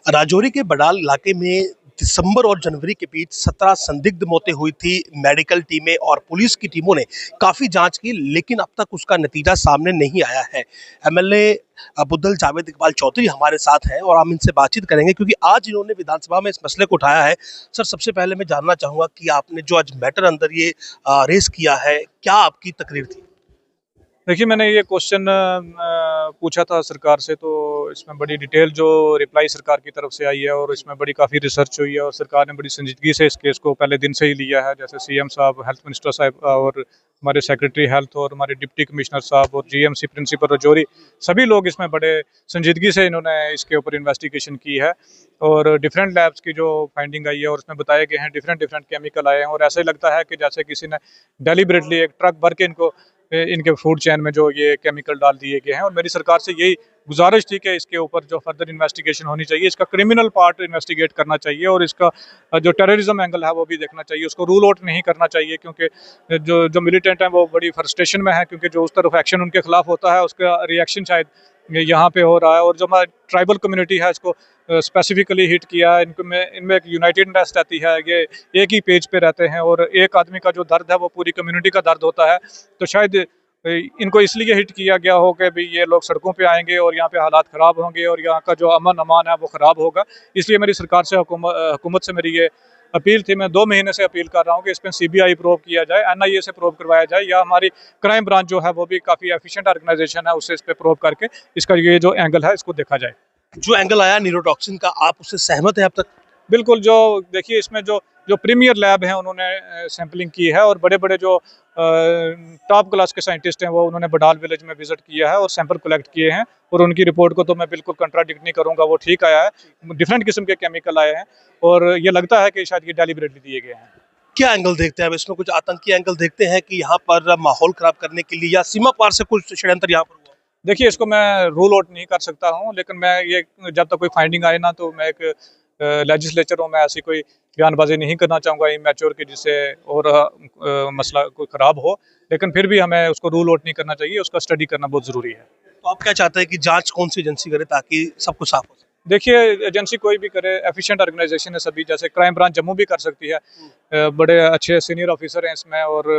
राजौरी के बडाल इलाके में दिसंबर और जनवरी के बीच 17 संदिग्ध मौतें हुई थी। मेडिकल टीमें और पुलिस की टीमों ने काफी जांच की, लेकिन अब तक उसका नतीजा सामने नहीं आया है। एमएलए बुद्धल जावेद इकबाल चौधरी हमारे साथ हैं और हम इनसे बातचीत करेंगे क्योंकि आज इन्होंने विधानसभा में इस मसले को उठाया है। सर, सबसे पहले मैं जानना चाहूंगा कि आपने जो आज मैटर अंदर ये रेस किया है, क्या आपकी तकरीर थी? देखिए, मैंने ये क्वेश्चन पूछा था सरकार से, तो इसमें बड़ी डिटेल जो रिप्लाई सरकार की तरफ से आई है और इसमें बड़ी काफ़ी रिसर्च हुई है और सरकार ने बड़ी संजीदगी से इस केस को पहले दिन से ही लिया है। जैसे सीएम साहब, हेल्थ मिनिस्टर साहब और हमारे सेक्रेटरी हेल्थ और हमारे डिप्टी कमिश्नर साहब और जीएमसी प्रिंसिपल राजौरी, सभी लोग इसमें बड़े संजीदगी से इन्होंने इसके ऊपर इन्वेस्टिगेशन की है और डिफरेंट लैब्स की जो फाइंडिंग आई है और उसमें बताए गए हैं डिफरेंट डिफरेंट केमिकल आए हैं और ऐसा ही लगता है कि जैसे किसी ने डेलिबरेटली एक ट्रक भर के इनके फूड चेन में जो ये केमिकल डाल दिए गए हैं। और मेरी सरकार से यही गुजारिश थी कि इसके ऊपर जो फर्दर इन्वेस्टिगेशन होनी चाहिए, इसका क्रिमिनल पार्ट इन्वेस्टिगेट करना चाहिए और इसका जो टेररिज्म एंगल है वो भी देखना चाहिए। उसको रूल आउट नहीं करना चाहिए क्योंकि जो जो मिलिटेंट हैं वो बड़ी फ्रस्ट्रेशन में है क्योंकि जो उस तरफ एक्शन उनके खिलाफ होता है उसका रिएक्शन शायद यहाँ पे हो रहा है। और जो हमारी ट्राइबल कम्युनिटी है इसको स्पेसिफिकली हिट किया है। इनमें एक यूनाइटेडनेस रहती है, ये एक ही पेज पे रहते हैं और एक आदमी का जो दर्द है वो पूरी कम्युनिटी का दर्द होता है। तो शायद इनको इसलिए हिट किया गया हो कि भाई ये लोग सड़कों पे आएंगे और यहाँ पे हालात ख़राब होंगे और यहाँ का जो अमन अमान है वो ख़राब होगा। इसलिए मेरी सरकार से हुकूमत से मेरी ये अपील थी। मैं 2 महीने से अपील कर रहा हूँ कि इस पर सीबीआई प्रोब किया जाए, एनआईए से प्रोब करवाया जाए या हमारी क्राइम ब्रांच जो है वो भी काफ़ी एफिशिएंट ऑर्गेनाइजेशन है, उससे इस पर प्रोब करके इसका ये जो एंगल है इसको देखा जाए। जो एंगल आया न्यूरोटॉक्सिन का, आप उससे सहमत हैं अब तक? बिल्कुल, जो देखिए इसमें जो जो प्रीमियर लैब हैं उन्होंने सैंपलिंग की है और बड़े बड़े जो टॉप क्लास के साइंटिस्ट हैं वो उन्होंने बडाल विलेज में विजिट किया है और सैंपल कलेक्ट किए हैं और उनकी रिपोर्ट को तो मैं बिल्कुल कंट्राडिक्ट नहीं करूंगा, वो ठीक आया है। डिफरेंट किस्म के केमिकल आए हैं और ये लगता है कि शायद ये डेलिबरेटली दिए गए हैं। क्या एंगल देखते हैं अब इसमें? कुछ आतंकी एंगल देखते हैं कि यहाँ पर माहौल खराब करने के लिए या सीमा पार से कुछ षड्यंत्र यहाँ पर हुआ? देखिए, इसको मैं रूल आउट नहीं कर सकता हूँ, लेकिन मैं ये जब तक कोई फाइंडिंग आए ना तो मैं एक लेजिस्लेचर हूँ, मैं ऐसी कोई बयानबाजी नहीं करना चाहूँगा इमैच्योर की जिससे और मसला कोई ख़राब हो। लेकिन फिर भी हमें उसको रूल आउट नहीं करना चाहिए, उसका स्टडी करना बहुत ज़रूरी है। तो आप क्या चाहते हैं कि जांच कौन सी एजेंसी करे ताकि सब कुछ साफ हो सके? देखिए, एजेंसी कोई भी करे, एफिशिएंट ऑर्गेनाइजेशन है सभी, जैसे क्राइम ब्रांच जम्मू भी कर सकती है। बड़े अच्छे सीनियर ऑफिसर हैं इसमें और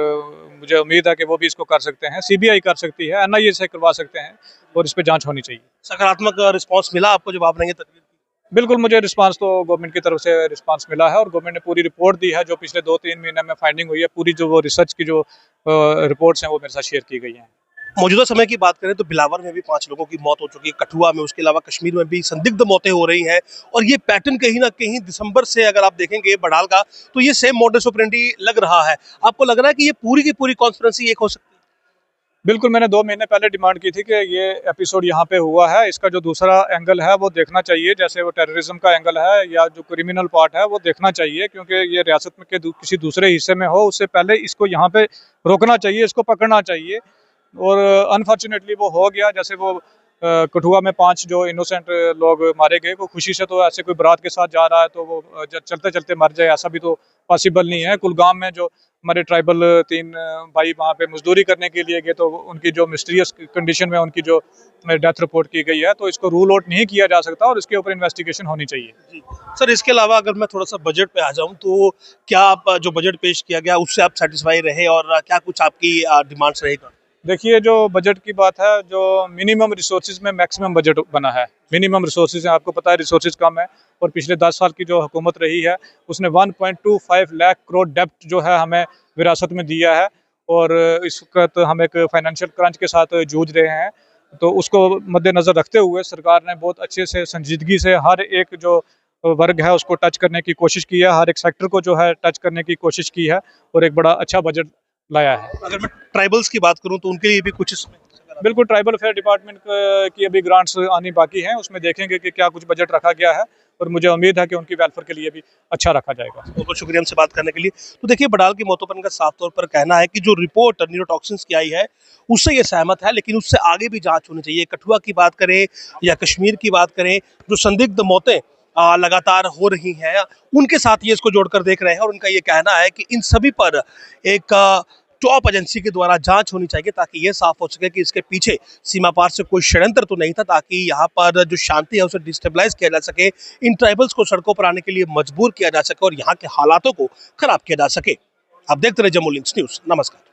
मुझे उम्मीद है कि वो भी इसको कर सकते हैं। सीबीआई कर सकती है, एनआईए से करवा सकते हैं और इस पर जांच होनी चाहिए। सकारात्मक रिस्पांस मिला आपको जब आपने ये तकरीर की? बिल्कुल, मुझे रिस्पांस तो गवर्नमेंट की तरफ से रिस्पांस मिला है और गवर्नमेंट ने पूरी रिपोर्ट दी है जो पिछले 2-3 महीने में फाइंडिंग हुई है। पूरी जो वो रिसर्च की जो रिपोर्ट्स हैं वो मेरे साथ शेयर की गई हैं। मौजूदा समय की बात करें तो बिलावर में भी 5 लोगों की मौत हो चुकी है, कठुआ में, उसके अलावा कश्मीर में भी संदिग्ध मौतें हो रही हैं। और ये पैटर्न कहीं ना कहीं दिसंबर से अगर आप देखेंगे बडाल का, तो ये सेम मॉडस ऑपरेंडी लग रहा है। आपको लग रहा है कि ये पूरी की पूरी कॉन्स्पिरेसी एक हो सकती है? बिल्कुल, मैंने 2 महीने पहले डिमांड की थी कि ये एपिसोड यहाँ पे हुआ है, इसका जो दूसरा एंगल है वो देखना चाहिए, जैसे वो टेररिज्म का एंगल है या जो क्रिमिनल पार्ट है वो देखना चाहिए क्योंकि ये रियासत में के किसी दूसरे हिस्से में हो उससे पहले इसको यहाँ पे रोकना चाहिए, इसको पकड़ना चाहिए। और अनफॉर्चुनेटली वो हो गया। जैसे वो कठुआ में 5 जो इनोसेंट लोग मारे गए, वो खुशी से, तो ऐसे कोई बारात के साथ जा रहा है तो वो चलते चलते मर जाए, ऐसा भी तो पॉसिबल नहीं है। कुलगाम में जो हमारे ट्राइबल 3 भाई वहाँ पे मजदूरी करने के लिए गए तो उनकी जो मिस्टीरियस कंडीशन में उनकी जो डेथ रिपोर्ट की गई है, तो इसको रूल आउट नहीं किया जा सकता और इसके ऊपर इन्वेस्टिगेशन होनी चाहिए। जी। सर, इसके अलावा अगर मैं थोड़ा सा बजट पे आ जाऊं, तो क्या आप जो बजट पेश किया गया उससे आप सेटिस्फाई रहे और क्या कुछ आपकी डिमांड्स रहेगा? देखिए, जो बजट की बात है, जो मिनिमम रिसोर्सेज में मैक्सिमम बजट बना है। मिनिमम रिसोर्सेज है, आपको पता है रिसोर्सेज कम है और पिछले 10 साल की जो हुकूमत रही है उसने 1.25 लाख करोड़ डेब्ट जो है हमें विरासत में दिया है और इस वक्त हम एक फाइनेंशियल क्रंच के साथ जूझ रहे हैं। तो उसको मद्देनज़र रखते हुए सरकार ने बहुत अच्छे से संजीदगी से हर एक जो वर्ग है उसको टच करने की कोशिश की है, हर एक सेक्टर को जो है टच करने की कोशिश की है और एक बड़ा अच्छा बजट लाया है। अगर मैं ट्राइबल्स की बात करूं तो उनके लिए भी कुछ इसमें? बिल्कुल, ट्राइबल अफेयर डिपार्टमेंट की अभी ग्रांट्स आनी बाकी हैं, उसमें देखेंगे कि क्या कुछ बजट रखा गया है और मुझे उम्मीद है कि उनकी वेलफेयर के लिए भी अच्छा रखा जाएगा। बहुत बहुत शुक्रिया हमसे बात करने के लिए। तो देखिए, बडाल की मौतों पर इनका साफ तौर पर कहना है कि जो रिपोर्ट न्यूरोटॉक्सिन्स की आई है उससे ये सहमत है, लेकिन उससे आगे भी जांच होनी चाहिए। कठुआ की बात करें या कश्मीर की बात करें, जो संदिग्ध मौतें लगातार हो रही हैं, उनके साथ ये इसको जोड़कर देख रहे हैं और उनका ये कहना है कि इन सभी पर एक टॉप एजेंसी के द्वारा जांच होनी चाहिए, ताकि यह साफ हो सके कि इसके पीछे सीमा पार से कोई षड्यंत्र तो नहीं था, ताकि यहाँ पर जो शांति है उसे डिस्टेबलाइज किया जा सके, इन ट्राइबल्स को सड़कों पर आने के लिए मजबूर किया जा सके और यहाँ के हालातों को खराब किया जा सके। आप देखते रहिए जम्मू लिंक्स न्यूज। नमस्कार।